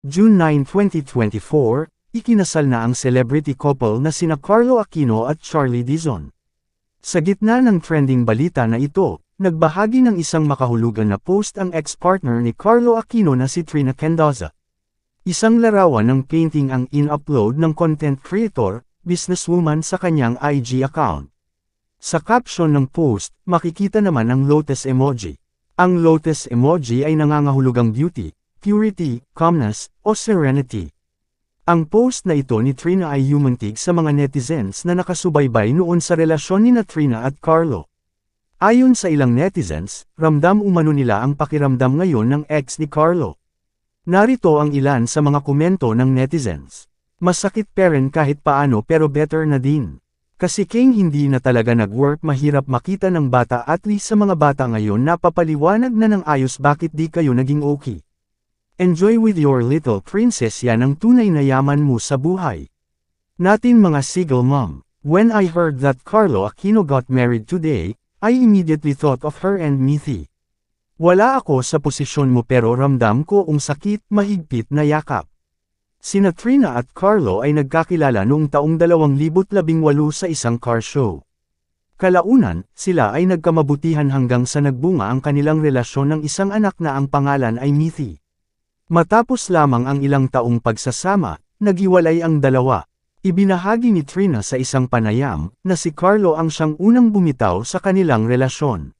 June 9, 2024, ikinasal na ang celebrity couple na sina Carlo Aquino at Charlie Dizon. Sa gitna ng trending balita na ito, nagbahagi ng isang makahulugan na post ang ex-partner ni Carlo Aquino na si Trina Kendaza. Isang larawan ng painting ang in-upload ng content creator, businesswoman sa kanyang IG account. Sa caption ng post, makikita naman ang lotus emoji. Ang lotus emoji ay nangangahulugang beauty, purity, calmness, o serenity. Ang post na ito ni Trina ay humantig sa mga netizens na nakasubaybay noon sa relasyon ni Trina at Carlo. Ayon sa ilang netizens, ramdam umano nila ang pakiramdam ngayon ng ex ni Carlo. Narito ang ilan sa mga komento ng netizens. Masakit pa rin kahit paano pero better na din. Kasi King hindi na talaga nag-work, mahirap makita ng bata, at least sa mga bata ngayon napapaliwanag na ng ayos bakit di kayo naging okay. Enjoy with your little princess, yan ang tunay na yaman mo sa buhay. Natin mga single mom. When I heard that Carlo Aquino got married today, I immediately thought of her and Mithi. Wala ako sa posisyon mo pero ramdam ko ang sakit, mahigpit na yakap. Sina Trina at Carlo ay nagkakilala noong taong 2018 sa isang car show. Kalaunan, sila ay nagkamabutihan hanggang sa nagbunga ang kanilang relasyon ng isang anak na ang pangalan ay Mithi. Matapos lamang ang ilang taong pagsasama, naghiwalay ang dalawa. Ibinahagi ni Trina sa isang panayam na si Carlo ang siyang unang bumitaw sa kanilang relasyon.